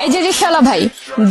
এই যে রিকশাওয়ালা ভাই,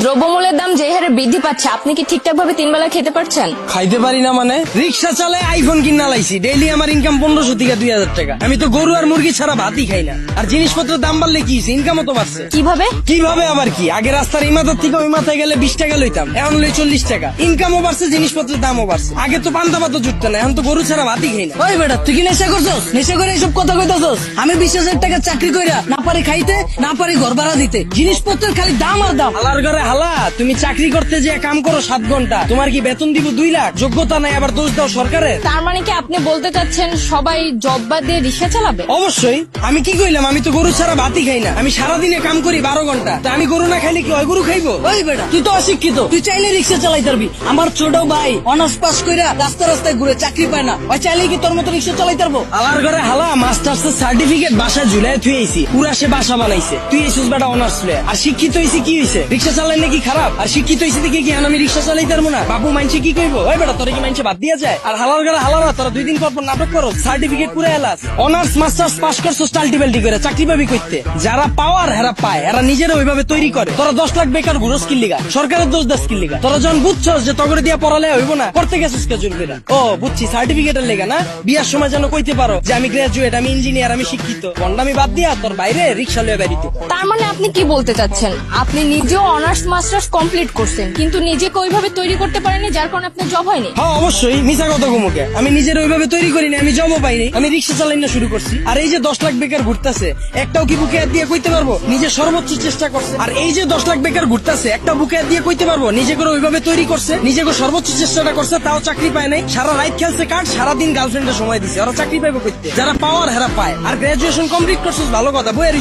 দ্রব্যমূল্যের দাম যে হারে বৃদ্ধি পাচ্ছে, আপনি কি ঠিকঠাক ভাবে 3 বেলা খেতে পারছেন? খাইতে পারি না মানে? রিক্সা চালায় আইফোন কিনা লাইছি, ডেইলি আমার ইনকাম 1500 থেকে 2000 টাকা। আমি তো গরু আর মুরগি ছাড়া ভাতই খাই না। আর জিনিসপত্রের দাম বাড়লে কি ইনকামও তো বাড়ছে। কিভাবে? কিভাবে আবার কি, আগে রাস্তার এই মাথার থেকে ওই মাথায় গেলে 20 টাকা লইতাম, এখন লই 40 টাকা। ইনকামও বাড়ছে, জিনিসপত্রের দামও বাড়ছে। আগে তো পান্তা ভাতও জুটতো না, এখন তো গরু ছাড়া ভাতই খাই না। ওই বেটা, তুই কি নেশা করছস? নেশা করে এইসব কথা কইতাছস? আমি 20,000 টাকা চাকরি কইরা না পারি খাইতে, না পারি ঘর ভাড়া দিতে, জিনিসপত্রের খালি দাম আর দাম। হালার ঘরে হালা, তুমি চাকরি করতে যে কাম করো 7 ঘন্টা, তোমার কি বেতন দিব 2 লাখ? যোগ্যতা নাই, আবার দোষ দাও সরকারের। তার মানে কি আপনি বলতে চাচ্ছেন সবাই জব বাদ দিয়ে রিকশা চালাবে? অবশ্যই। আমি কি কইলাম? আমি তো গরু ছাড়া ভাতই খাই না। আমি সারাদিনে কাম করি 12 ঘন্টা। তা আমি গরু না খাইলে কি ওই গরু খাইবো? ওই বেটা, তুই তো অশিক্ষিত, তুই চাইলে রিক্সা চালাইতে পারবি। আমার ছোট ভাই অনার্স পাস কইরা রাস্তায় রাস্তায় ঘুরে চাকরি পায় না, ওই চাইলে কি তোর মতো রিক্সা চালাইতে পারবো? হালার ঘরে হালা, মাস্টার্স সার্টিফিকেট বাসায় ঝুলাই থুই আইছি, পুরা সে বাসা বানাইছে। তুই এসুস বেটা অনার্স লয়ে। আর শিক্ষিত হইছি কি হইছে? রিক্সা চালাই নাকি খারাপ? আর শিক্ষিত হইছি দেখি কি আমি রিক্সা চালাইতে পারবো না? বাবু মানছে কি কইবো? ওই বেটা, তোরা কি মানছে বাদ দিয়া যায়? আর হালার ঘরে হালারা, তোরা 2 দিন পর পর নাটক করো, সার্টিফিকেট পুরা এলাস। অনার্স মাস্টার্স পাস করছো টাল্টিবেল্টি করে, চাকরি পাবি কইতে? যারা পাওয়ার হেরা পায়, এরা নিজেরা ওইভাবে তৈরি করে। তোরা 10 লাখ বেকার ঘুরো স্কিল লিগা, সরকারের দোষ দা স্কিল লিগা। তোরা যখন বুঝছস যে তগরে দিয়া পড়ালে হইব না, করতে গেছিস কে জোর করে? ও বুঝছি, সার্টিফিকেটের লেগা না? বিয়ার সময় যেন কইতে পারো যে আমি গ্রাজুয়েট, আমি ইঞ্জিনিয়ার, আমি শিক্ষিত। বন্ডামি বাদ দিয়া তোর বাইরে রিক্সা লয়ে বেরিতে। তার মানে আপনি কি বলতে চাচ্ছেন, আপনি নিজেও অনার্স মাস্টার্স কমপ্লিট করছেন, কিন্তু নিজেকে ওইভাবে তৈরি করতে পারেননি, যার কারণে আপনার জব হয়নি? হ্যাঁ অবশ্যই, মিছা কথা কমুকে। আমি নিজের ওইভাবে তৈরি করিনি, আমি জবও পাইনি, আমি রিক্সা চালাই না শুরু করছি। আর এই যে 10 লাখ বেকার ঘুরতেছে, একটাও কি বুকে হাত দিয়ে কইতে পারবো নিজে সর্বোচ্চ চেষ্টা করছে? আর এই যে 10 লাখ বেকার ঘুরতেছে, একটা বুকে হাত দিয়ে কইতে পারবো নিজে করে ওইভাবে তৈরি করছে, নিজে করে সর্বোচ্চ চেষ্টাটা করছে, তাও চাকরি পায় নাই? সারা রাত খেলছে কার্ড, সারাদিন গার্লফ্রেন্ডের সময় দিছে, ওরা চাকরি পাইবো কইতে? যারা পাওয়ার হেরা পায়। আর গ্রাজুয়েশন কমপ্লিট করছিস ভালো কথা, বইয়ের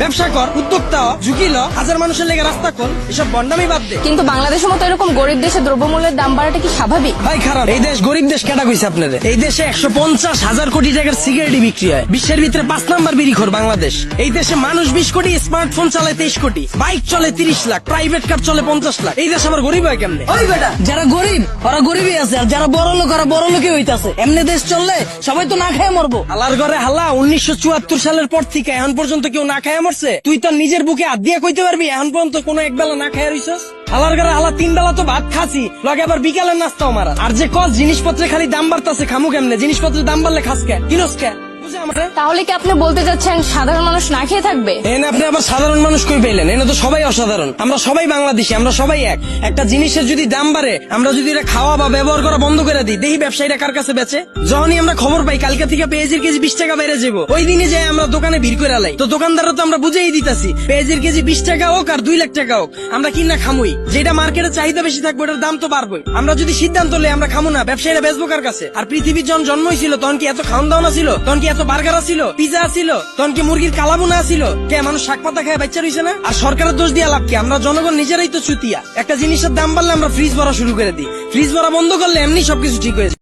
ব্যবসা কর, উদ্যোক্তা হ, ঝুঁকি ল, 1000 মানুষের লেগে রাস্তা খোল, এসব বন্ডামি বাদ দে। কিন্তু বাংলাদেশের মতো এরকম গরিব দেশে দ্রব্যমূল্যের দাম বাড়াটা কি স্বাভাবিক? ভাই খারাপ। এই দেশ গরিব দেশ কেটা কইছে আপনাদের? এই দেশে 150,000 কোটি টাকার সিগারেটই বিক্রি হয়। বিশ্বের ভিতরে 5 নাম্বার বিড়িখোর বাংলাদেশ। এই দেশে মানুষ 20 কোটি, স্মার্টফোন চালায় 23 কোটি, বাইক চলে 30 লাখ, প্রাইভেট কার চলে 50 লাখ। এই দেশ আবার গরিব হয় কেমনে? ওই বেটা, যারা গরিব ওরা গরিবই আছে, আর যারা বড় লোক ওরা বড় লোকই হইতাছে। এমনি দেশ চললে সবাই তো না খেয়ে মরবো। হালার ঘরে হালা, 1974 সালের পর থেকে এখন পর্যন্ত কেউ না খায় মরছে? তুই তো নিজের বুকে হাত দিয়ে কইতে পারবি এখন পর্যন্ত কোনো একবেলা না খায় রইছস? হালার ঘরে হালা, 3 বেলা তো ভাত খাসি, লগে আবার বিকালের নাস্তাও মারা। আর যে কস জিনিসপত্রে খালি দাম বাড়তাছে, খামু কেমনে? জিনিসপত্রের দাম বাড়লে খাস কে, কিনস কে? তাহলে কি আপনি বলতে চাচ্ছেন সাধারণ মানুষ না খেয়ে থাকবে? এনে আপনি আবার সাধারণ মানুষ কই পেলেন? এনে তো সবাই অসাধারণ। আমরা সবাই বাংলাদেশি, আমরা সবাই এক। একটা জিনিসের যদি দাম বাড়ে, আমরা যদি এটা খাওয়া বা ব্যবহার করা বন্ধ করে দিই, দেখি ব্যবসায়ীরা কার কাছে বেচে। যখনই আমরা খবর পাই কালকে থেকে পেঁয়াজের কেজি 20 টাকা বেড়ে যাবো, ওই দিনে যাই আমরা দোকানে ভিড় করে লাই। তো দোকানদাররা তো আমরা বুঝেই দিতাছি পেঁয়াজের কেজি 20 টাকা হোক আর 2 লাখ টাকা হোক, আমরা কিনা খামুই। যেটা মার্কেটে চাহিদা বেশি থাকবে ওটার দাম তো বাড়বেই। আমরা যদি সিদ্ধান্ত লই আমরা খামু না, ব্যবসায়ীরা বেচবো কার কাছে? আর পৃথিবীর যখন জন্ম হয়েছিল তখন কি এত খাওয়ান দাওয়া ছিল? তখন কি এত বার্গার ছিল, পিজা ছিল? তখন কি মুরগির কালাবুনা ছিল? কে মানুষ শাক পাতা খায় বাচ্চা রইছে না? আর সরকারের দোষ দিয়া লাভ কি? আমরা জনগণ নিজেরাই তো চুতিয়া। একটা জিনিসের দাম বাড়লে আমরা ফ্রিজ ভরা শুরু করে দিই, ফ্রিজ ভরা বন্ধ করলে এমনি সবকিছু ঠিক হয়ে যায়।